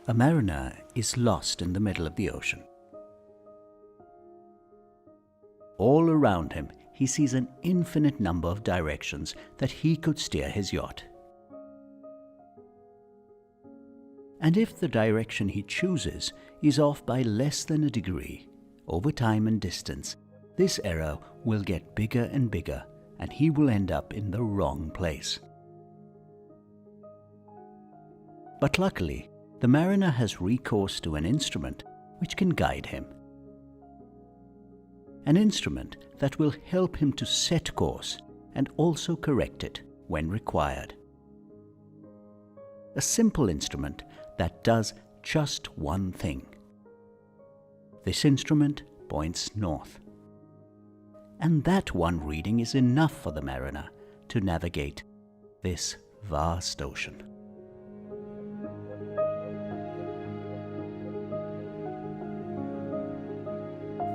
A mariner is lost in the middle of the ocean. All around him, he sees an infinite number of directions that he could steer his yacht. And if the direction he chooses is off by less than a degree, over time and distance, this error will get bigger and bigger, and he will end up in the wrong place. But luckily, the mariner has recourse to an instrument which can guide him. An instrument that will help him to set course and also correct it when required. A simple instrument that does just one thing. This instrument points north. And that one reading is enough for the mariner to navigate this vast ocean.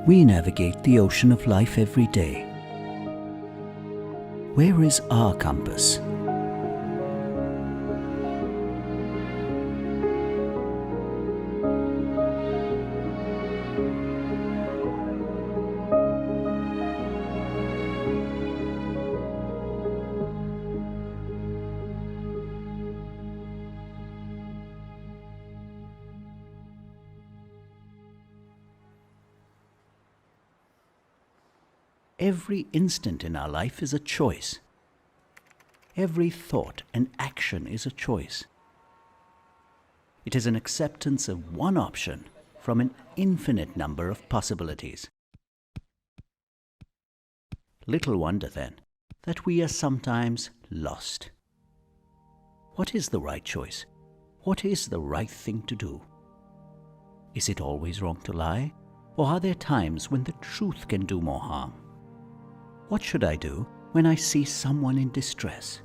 We navigate the ocean of life every day. Where is our compass? Every instant in our life is a choice. Every thought and action is a choice. It is an acceptance of one option from an infinite number of possibilities. Little wonder, then, that we are sometimes lost. What is the right choice? What is the right thing to do? Is it always wrong to lie? Or are there times when the truth can do more harm? What should I do when I see someone in distress?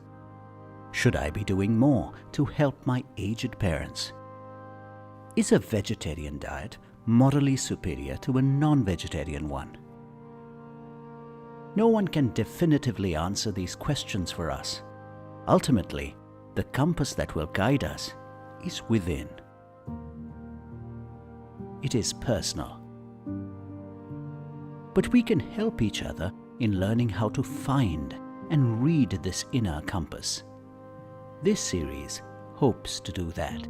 Should I be doing more to help my aged parents? Is a vegetarian diet morally superior to a non-vegetarian one? No one can definitively answer these questions for us. Ultimately, the compass that will guide us is within. It is personal. But we can help each other in learning how to find and read this inner compass. This series hopes to do that.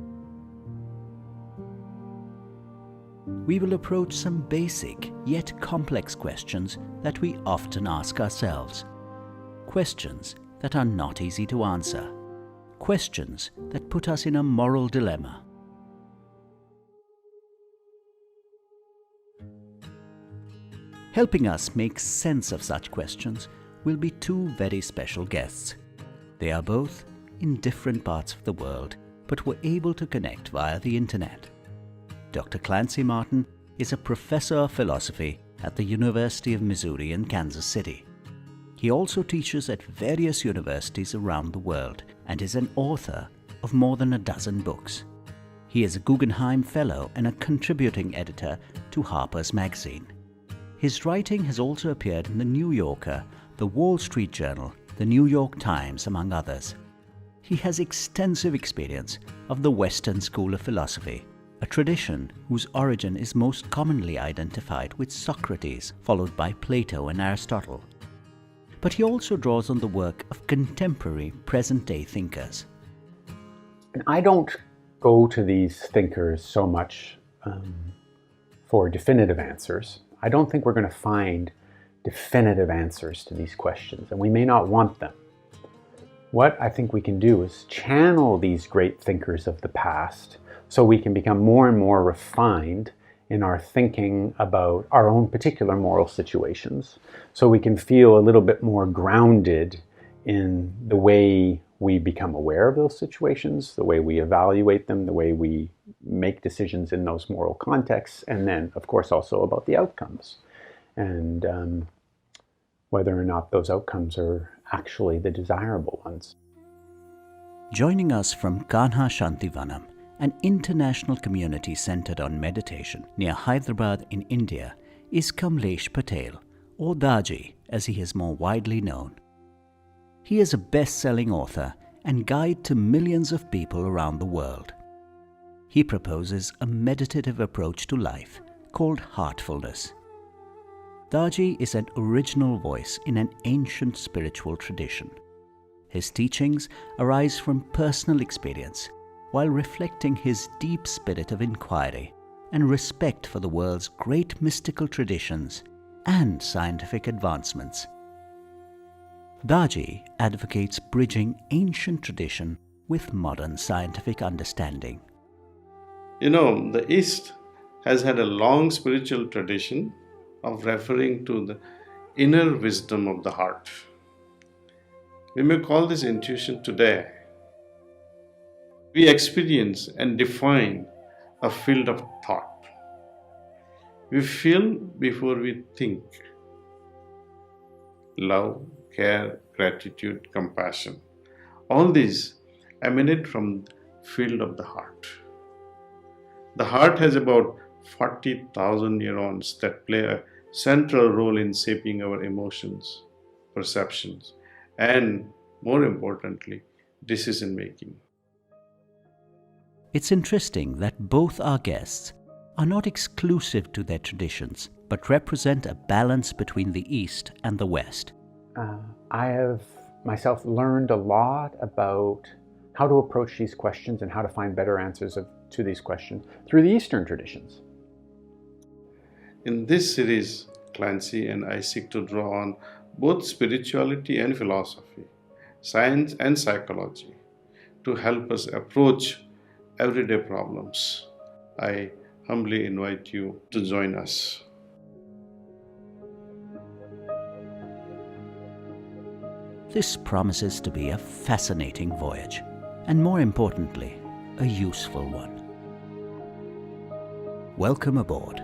We will approach some basic yet complex questions that we often ask ourselves. Questions that are not easy to answer. Questions that put us in a moral dilemma. Helping us make sense of such questions will be two very special guests. They are both in different parts of the world, but were able to connect via the internet. Dr. Clancy Martin is a professor of philosophy at the University of Missouri in Kansas City. He also teaches at various universities around the world and is an author of more than a dozen books. He is a Guggenheim Fellow and a contributing editor to Harper's Magazine. His writing has also appeared in The New Yorker, The Wall Street Journal, The New York Times, among others. He has extensive experience of the Western School of Philosophy, a tradition whose origin is most commonly identified with Socrates, followed by Plato and Aristotle. But he also draws on the work of contemporary present-day thinkers. And I don't go to these thinkers so much for definitive answers. I don't think we're going to find definitive answers to these questions, and we may not want them. What I think we can do is channel these great thinkers of the past so we can become more and more refined in our thinking about our own particular moral situations, so we can feel a little bit more grounded in the way we become aware of those situations, the way we evaluate them, the way we make decisions in those moral contexts, and then, of course, also about the outcomes, and whether or not those outcomes are actually the desirable ones. Joining us from Kanha Shantivanam, an international community centered on meditation near Hyderabad in India, is Daaji Patel, or Daaji as he is more widely known. He is a best-selling author and guide to millions of people around the world. he proposes a meditative approach to life called Heartfulness. Daaji is an original voice in an ancient spiritual tradition. His teachings arise from personal experience while reflecting his deep spirit of inquiry and respect for the world's great mystical traditions and scientific advancements. Daaji advocates bridging ancient tradition with modern scientific understanding. The East has had a long spiritual tradition of referring to the inner wisdom of the heart. We may call this intuition today. We experience and define a field of thought. We feel before we think. Love, care, gratitude, compassion. All these emanate from the field of the heart. The heart has about 40,000 neurons that play a central role in shaping our emotions, perceptions, and, more importantly, decision making. It's interesting that both our guests are not exclusive to their traditions, but represent a balance between the East and the West. I have myself learned a lot about how to approach these questions and how to find better answers to these questions through the Eastern traditions. In this series, Clancy and I seek to draw on both spirituality and philosophy, science and psychology, to help us approach everyday problems. I humbly invite you to join us. This promises to be a fascinating voyage, and more importantly, a useful one. Welcome aboard.